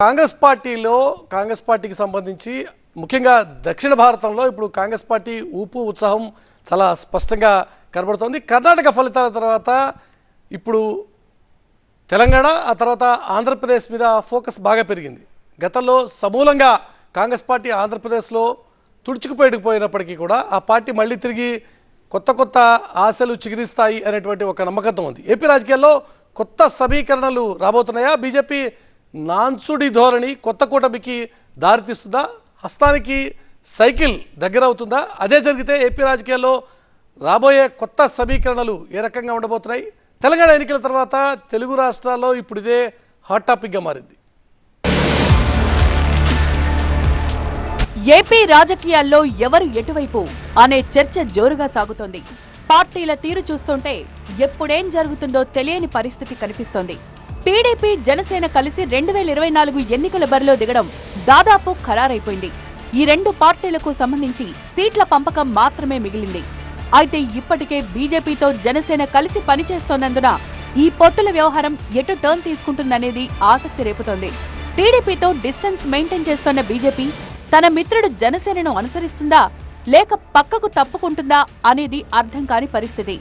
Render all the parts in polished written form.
కాంగ్రెస్ పార్టీకి సంబంధించి ముఖ్యంగా దక్షిణ భారతంలో ఇప్పుడు కాంగ్రెస్ పార్టీ ఊపు ఉత్సాహం చాలా స్పష్టంగా కనబడుతోంది. కర్ణాటక ఫలితాల తర్వాత ఇప్పుడు తెలంగాణ ఆ తర్వాత ఆంధ్రప్రదేశ్ మీద ఫోకస్ బాగా పెరిగింది. గతంలో సమూలంగా కాంగ్రెస్ పార్టీ ఆంధ్రప్రదేశ్లో తుడుచుకుపోయినప్పటికీ కూడా ఆ పార్టీ మళ్ళీ తిరిగి కొత్త ఆశలు చిగురిస్తాయి అనేటువంటి ఒక నమ్మకంతో ఉంది. ఏపీ రాజకీయాల్లో కొత్త సమీకరణలు రాబోతున్నాయా? బీజేపీ నాన్సుడి ధోరణి కొత్త కూటమికి దారితీస్తుందా? హస్తానికి సైకిల్ దగ్గర అవుతుందా? అదే జరిగితే ఏపీ రాజకీయాల్లో రాబోయే కొత్త సమీకరణలు ఏ రకంగా ఉండబోతున్నాయి? తెలంగాణ ఎన్నికల తర్వాత తెలుగు రాష్ట్రాల్లో ఇప్పుడు ఇదే హాట్ టాపిక్గా మారింది. ఏపీ రాజకీయాల్లో ఎవరు ఎటువైపు అనే చర్చ జోరుగా సాగుతోంది. పార్టీల తీరు చూస్తుంటే ఎప్పుడేం జరుగుతుందో తెలియని పరిస్థితి కనిపిస్తోంది. టీడీపీ జనసేన కలిసి 2024 ఎన్నికల బరిలో దిగడం దాదాపు ఖరారైపోయింది. ఈ రెండు పార్టీలకు సంబంధించి సీట్ల పంపకం మాత్రమే మిగిలింది. అయితే ఇప్పటికే బీజేపీతో జనసేన కలిసి పనిచేస్తోన్నందున ఈ పొత్తుల వ్యవహారం ఎటు టర్న్ తీసుకుంటుందనేది ఆసక్తి రేపుతోంది. టీడీపీతో డిస్టెన్స్ మెయింటైన్ చేస్తోన్న బీజేపీ తన మిత్రుడు జనసేనను అనుసరిస్తుందా లేక పక్కకు తప్పుకుంటుందా అనేది అర్థం కాని పరిస్థితి.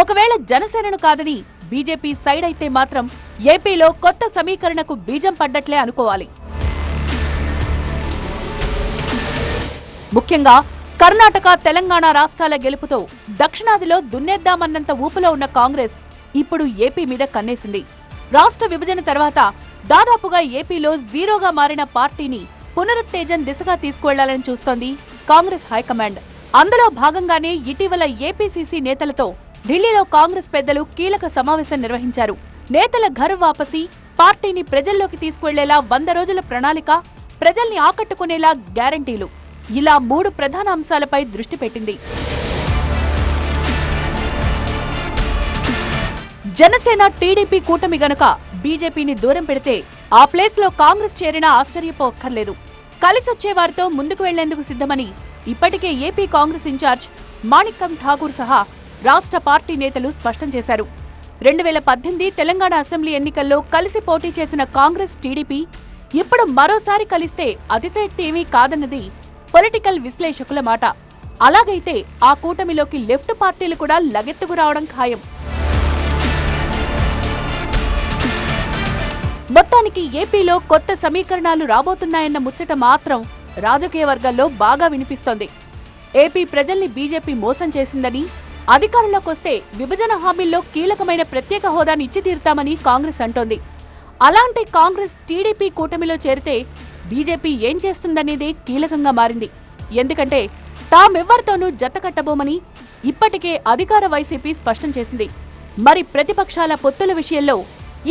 ఒకవేళ జనసేనను కాదని బీజేపీ సైడ్ అయితే మాత్రం ఏపీలో కొత్త సమీకరణకు బీజం పడ్డట్లే అనుకోవాలి. ముఖ్యంగా కర్ణాటక, తెలంగాణ రాష్ట్రాల గెలుపుతో దక్షిణాదిలో దున్నేద్దామన్నంత ఊపులో ఉన్న కాంగ్రెస్ ఇప్పుడు ఏపీ మీద కన్నేసింది. రాష్ట్ర విభజన తర్వాత దాదాపుగా ఏపీలో జీరోగా మారిన పార్టీని పునరుత్తేజం దిశగా తీసుకువెళ్లాలని చూస్తోంది కాంగ్రెస్ హైకమాండ్. అందులో భాగంగానే ఇటీవల ఏపీసీసీ నేతలతో ఢిల్లీలో కాంగ్రెస్ పెద్దలు కీలక సమావేశం నిర్వహించారు. నేతల ఘర్ వాపసీ, పార్టీని ప్రజల్లోకి తీసుకువెళ్లేలా 100 రోజుల ప్రణాళిక, ప్రజల్ని ఆకట్టుకునేలా గ్యారంటీలు, ఇలా 3 ప్రధాన అంశాలపై దృష్టి పెట్టింది. జనసేన టీడీపీ కూటమి గనక బీజేపీని దూరం పెడితే ఆ ప్లేస్ లో కాంగ్రెస్ చేరినా ఆశ్చర్యపోక్కర్లేదు. కలిసొచ్చే వారితో ముందుకు వెళ్లేందుకు సిద్ధమని ఇప్పటికే ఏపీ కాంగ్రెస్ ఇన్ఛార్జ్ మాణిక్కం ఠాకూర్ సహా రాష్ట్ర పార్టీ నేతలు స్పష్టం చేశారు. 2018 తెలంగాణ అసెంబ్లీ ఎన్నికల్లో కలిసి పోటీ చేసిన కాంగ్రెస్, టీడీపీ ఇప్పుడు మరోసారి కలిస్తే అతిశయోక్తి ఏమీ కాదన్నది పొలిటికల్ విశ్లేషకుల మాట. అలాగైతే ఆ కూటమిలోకి లెఫ్ట్ పార్టీలు కూడా లగెత్తుకు రావడం ఖాయం. మొత్తానికి ఏపీలో కొత్త సమీకరణాలు రాబోతున్నాయన్న ముచ్చట మాత్రం రాజకీయ వర్గాల్లో బాగా వినిపిస్తోంది. ఏపీ ప్రజల్ని బీజేపీ మోసం చేసిందని, అధికారంలోకొస్తే విభజన హామీల్లో కీలకమైన ప్రత్యేక హోదాని ఇచ్చి తీరుతామని కాంగ్రెస్ అంటోంది. అలాంటి కాంగ్రెస్ టీడీపీ కూటమిలో చేరితే బీజేపీ ఏం చేస్తుందనేదే కీలకంగా మారింది. ఎందుకంటే తామెవ్వరితోనూ జత కట్టబోమని ఇప్పటికే అధికార వైసీపీ స్పష్టం చేసింది. మరి ప్రతిపక్షాల పొత్తుల విషయంలో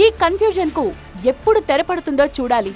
ఈ కన్ఫ్యూజన్ కు ఎప్పుడు తెరపడుతుందో చూడాలి.